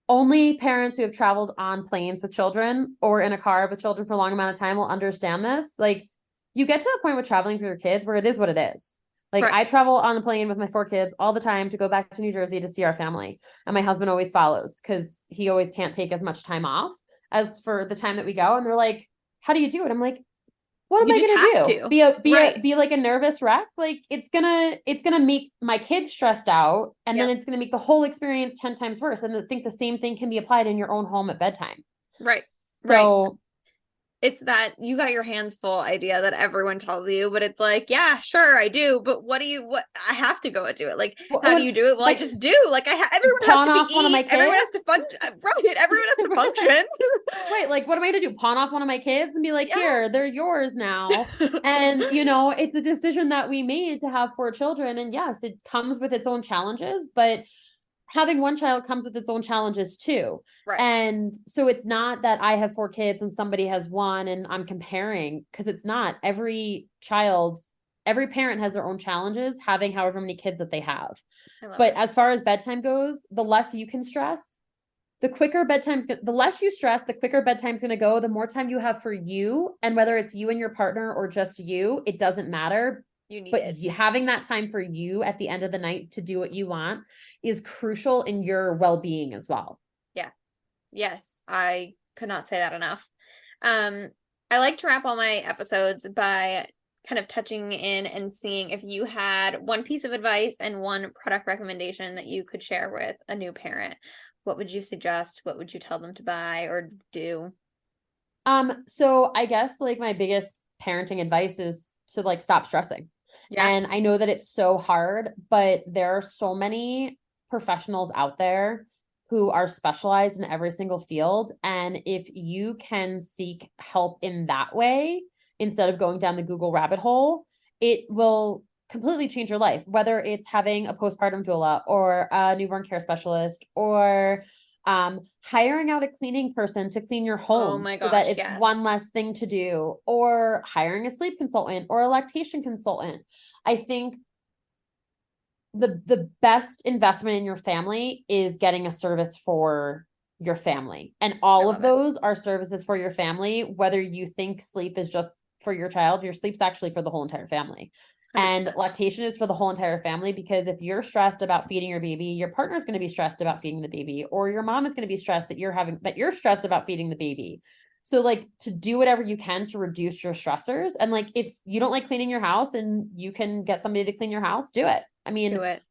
Speaker 2: only parents who have traveled on planes with children or in a car with children for a long amount of time will understand this. Like, you get to a point with traveling for your kids where it is what it is. Like,
Speaker 1: Right.
Speaker 2: I travel on the plane with my 4 kids all the time to go back to New Jersey to see our family. And my husband always follows because he always can't take as much time off as for the time that we go. And they're like, how do you do it? I'm like, what am
Speaker 1: You
Speaker 2: I
Speaker 1: just
Speaker 2: gonna
Speaker 1: have
Speaker 2: do?
Speaker 1: to.
Speaker 2: Be
Speaker 1: Right.
Speaker 2: be like a nervous wreck? Like, it's gonna make my kids stressed out, and then
Speaker 1: Yep.
Speaker 2: it's gonna make the whole experience 10 times worse. And I think the same thing can be applied in your own home at bedtime.
Speaker 1: Right. Right.
Speaker 2: So
Speaker 1: It's that you got your hands full idea that everyone tells you, but it's like, yeah, sure, I do, but what I have to go and do it. Like, how do you do it? Well, I
Speaker 2: like
Speaker 1: just do. Like, everyone has
Speaker 2: pawn
Speaker 1: to be
Speaker 2: off one of my
Speaker 1: everyone
Speaker 2: kids.
Speaker 1: has to fun, right? Everyone has to function.
Speaker 2: Right, like what am I gonna do? Pawn off one of my kids and be like,
Speaker 1: Yeah.
Speaker 2: here, they're yours now. And it's a decision that we made to have 4 children. And yes, it comes with its own challenges, but having one child comes with its own challenges too.
Speaker 1: Right.
Speaker 2: And so it's not that I have 4 kids and somebody has one and I'm comparing, because it's not. Every parent has their own challenges, having however many kids that they have.
Speaker 1: I love
Speaker 2: But
Speaker 1: it.
Speaker 2: as far as bedtime goes, the less you can stress, the less you stress, the quicker bedtime's going to go, the more time you have for you. And whether it's you and your partner or just you, it doesn't matter.
Speaker 1: You need
Speaker 2: But
Speaker 1: it.
Speaker 2: having that time for you at the end of the night to do what you want is crucial in your well-being as well.
Speaker 1: Yeah. Yes, I could not say that enough. Um, I like to wrap all my episodes by kind of touching in and seeing if you had one piece of advice and one product recommendation that you could share with a new parent. What would you suggest? What would you tell them to buy or do?
Speaker 2: So I guess like my biggest parenting advice is to like stop stressing.
Speaker 1: Yeah.
Speaker 2: And I know that it's so hard, but there are so many professionals out there who are specialized in every single field. And if you can seek help in that way, instead of going down the Google rabbit hole, it will completely change your life, whether it's having a postpartum doula or a newborn care specialist or hiring out a cleaning person to clean your
Speaker 1: Oh
Speaker 2: home
Speaker 1: my
Speaker 2: so that
Speaker 1: gosh,
Speaker 2: it's one
Speaker 1: yes.
Speaker 2: less thing to do, or hiring a sleep consultant or a lactation consultant. I think the best investment in your family is getting a service for your family. And
Speaker 1: I
Speaker 2: all of
Speaker 1: love it.
Speaker 2: those are services for your family, whether you think sleep is just for your child, your sleep's actually for the whole entire family. And
Speaker 1: 100%.
Speaker 2: lactation is for the whole entire family, because if you're stressed about feeding your baby, your partner's going to be stressed about feeding the baby, or your mom is going to be stressed that you're stressed about feeding the baby. So like, to do whatever you can to reduce your stressors. And like, if you don't like cleaning your house and you can get somebody to clean your house, do it. I
Speaker 1: Do
Speaker 2: mean,
Speaker 1: it.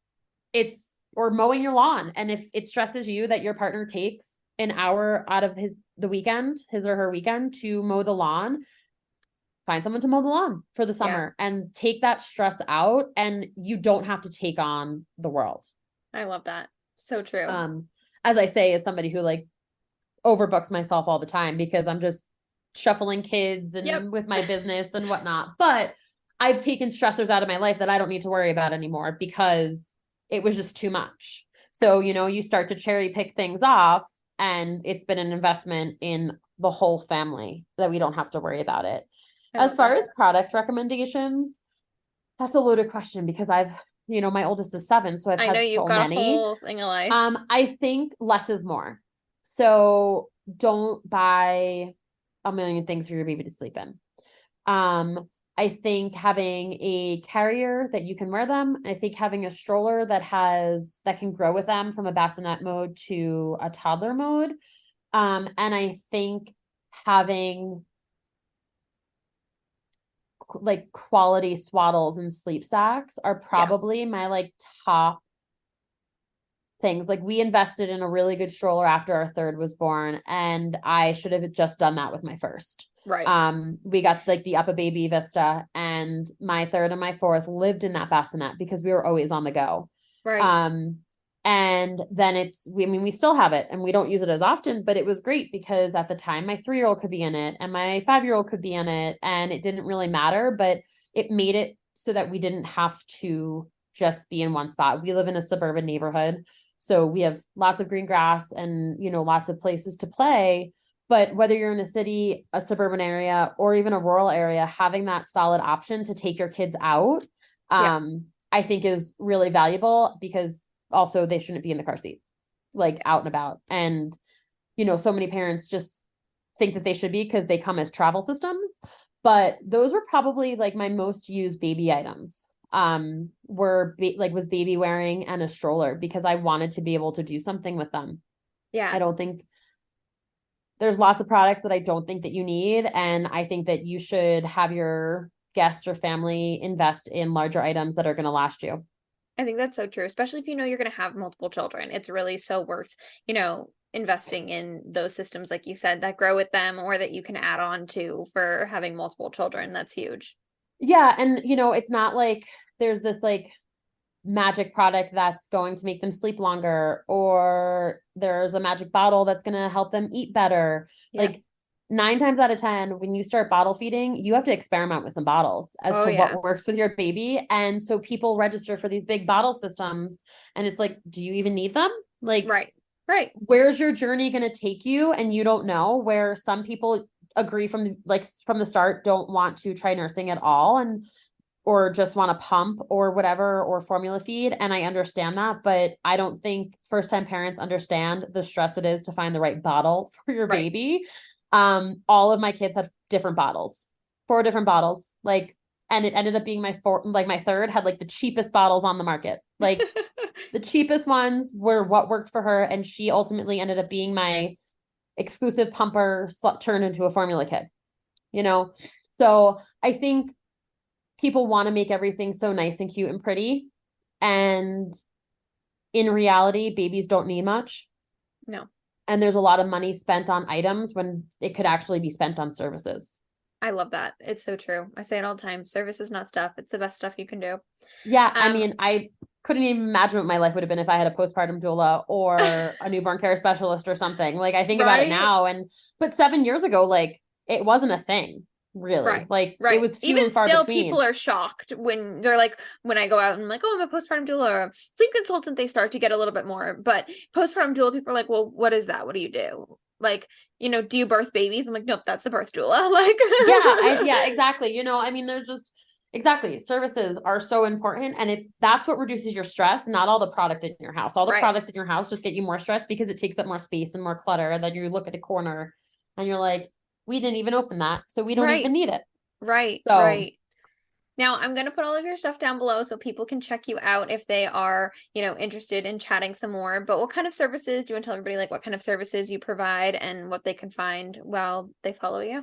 Speaker 2: it's or mowing your lawn. And if it stresses you that your partner takes an hour out of his or her weekend to mow the lawn, find someone to mow the lawn for the
Speaker 1: Yeah,
Speaker 2: summer and take that stress out, and you don't have to take on the world.
Speaker 1: I love that. So true.
Speaker 2: Um, as I say, as somebody who like overbooks myself all the time because I'm just shuffling kids
Speaker 1: Yep.
Speaker 2: and with my business and whatnot. But I've taken stressors out of my life that I don't need to worry about anymore because it was just too much. So, you start to cherry pick things off, and it's been an investment in the whole family that we don't have to worry about it.
Speaker 1: I
Speaker 2: As
Speaker 1: love
Speaker 2: far
Speaker 1: that.
Speaker 2: as product recommendations, that's a loaded question because my oldest is 7, so I've
Speaker 1: I know
Speaker 2: had
Speaker 1: you've
Speaker 2: so
Speaker 1: got a
Speaker 2: many.
Speaker 1: whole thing of life.
Speaker 2: I think less is more. So don't buy a million things for your baby to sleep in. Um, I think having a carrier that you can wear them. I think having a stroller that can grow with them from a bassinet mode to a toddler mode. And I think having like quality swaddles and sleep sacks are probably my like top things. Like we invested in a really good stroller after our third was born, and I should have just done that with my first.
Speaker 1: Right.
Speaker 2: We got like the Up a Baby Vista, and my third and my fourth lived in that bassinet because we were always on the go.
Speaker 1: Right.
Speaker 2: And then we still have it and we don't use it as often, but it was great because at the time my 3-year-old could be in it and my 5-year-old could be in it, and it didn't really matter, but it made it so that we didn't have to just be in one spot. We live in a suburban neighborhood, so we have lots of green grass and, lots of places to play. But whether you're in a city, a suburban area, or even a rural area, having that solid option to take your kids out, I think is really valuable, because also they shouldn't be in the car seat, like out and about. And, so many parents just think that they should be because they come as travel systems. But those were probably like my most used baby items, was baby wearing and a stroller, because I wanted to be able to do something with them.
Speaker 1: Yeah.
Speaker 2: I don't think there's lots of products that I don't think that you need. And I think that you should have your guests or family invest in larger items that are going to last you.
Speaker 1: I think that's so true, especially if you're going to have multiple children. It's really so worth, investing in those systems, like you said, that grow with them or that you can add on to for having multiple children. That's huge.
Speaker 2: Yeah. And, it's not like there's this like magic product that's going to make them sleep longer, or there's a magic bottle that's going to help them eat better. Yeah. Like 9 times out of 10, when you start bottle feeding, you have to experiment with some bottles as to what works with your baby. And so people register for these big bottle systems, and it's like, do you even need them? Like,
Speaker 1: right.
Speaker 2: Where's your journey going to take you? And you don't know. Where some people agree from the start, don't want to try nursing at all, or just want to pump or whatever, or formula feed. And I understand that, but I don't think first-time parents understand the stress it is to find the right bottle for your baby. All of my kids had different bottles, 4 different bottles. And it ended up being my third had like the cheapest bottles on the market. Like the cheapest ones were what worked for her. And she ultimately ended up being my exclusive pumper turned into a formula kid, So I think people want to make everything so nice and cute and pretty. And in reality, babies don't need much.
Speaker 1: No.
Speaker 2: And there's a lot of money spent on items when it could actually be spent on services.
Speaker 1: I love that. It's so true. I say it all the time. Service is not stuff. It's the best stuff you can do.
Speaker 2: Yeah. I mean, I couldn't even imagine what my life would have been if I had a postpartum doula or a newborn care specialist or something. Like I think about it now, but 7 years ago, like it wasn't a thing. Really, it was few
Speaker 1: even
Speaker 2: and far
Speaker 1: still
Speaker 2: between.
Speaker 1: People are shocked when they're like, when I go out and I'm like, oh, I'm a postpartum doula or a sleep consultant, they start to get a little bit more. But postpartum doula, people are like, well, what is that? What do you do? Like, do you birth babies? I'm like, nope, that's a birth doula. Like,
Speaker 2: yeah, exactly. I mean, there's just exactly, services are so important, and that's what reduces your stress, not all the product in your house. All the products in your house just get you more stress because it takes up more space and more clutter. And then you look at a corner and you're like, we didn't even open that, so we don't even need it.
Speaker 1: Right. Now I'm going to put all of your stuff down below so people can check you out if they are, interested in chatting some more. But what kind of services do you want to tell everybody, like what kind of services you provide and what they can find while they follow you?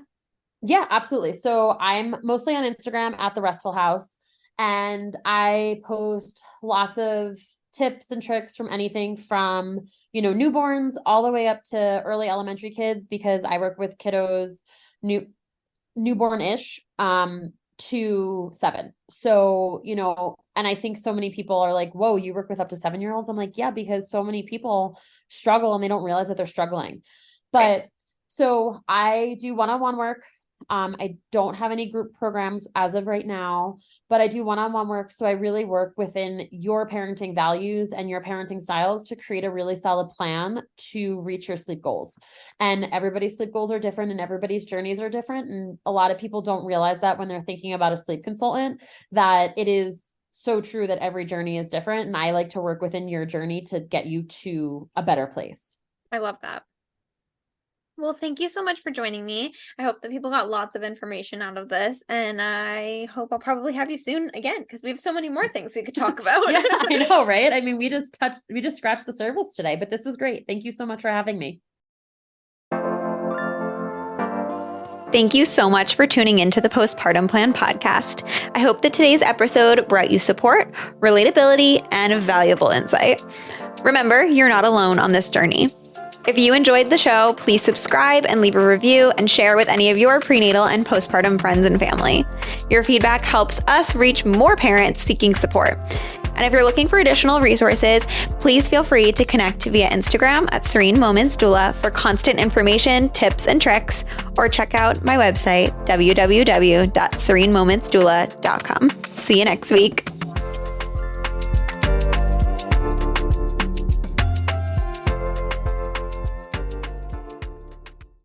Speaker 2: Yeah, absolutely. So I'm mostly on Instagram at the Restful House, and I post lots of tips and tricks from anything from, newborns all the way up to early elementary kids, because I work with kiddos newborn-ish to 7. So, and I think so many people are like, whoa, you work with up to 7-year-olds? I'm like, yeah, because so many people struggle and they don't realize that they're struggling. But so I do one-on-one work. I don't have any group programs as of right now, but I do one-on-one work. So I really work within your parenting values and your parenting styles to create a really solid plan to reach your sleep goals. And everybody's sleep goals are different and everybody's journeys are different. And a lot of people don't realize that when they're thinking about a sleep consultant, that it is so true that every journey is different. And I like to work within your journey to get you to a better place.
Speaker 1: I love that. Well, thank you so much for joining me. I hope that people got lots of information out of this, and I hope I'll probably have you soon again, because we have so many more things we could talk about.
Speaker 2: Yeah, I know, right? I mean, we just scratched the surface today, but this was great. Thank you so much for having me.
Speaker 1: Thank you so much for tuning into the Postpartum Plan podcast. I hope that today's episode brought you support, relatability, and valuable insight. Remember, you're not alone on this journey. If you enjoyed the show, please subscribe and leave a review and share with any of your prenatal and postpartum friends and family. Your feedback helps us reach more parents seeking support. And if you're looking for additional resources, please feel free to connect via Instagram at Serene Moments Doula for constant information, tips, and tricks, or check out my website, www.serenemomentsdoula.com. See you next week.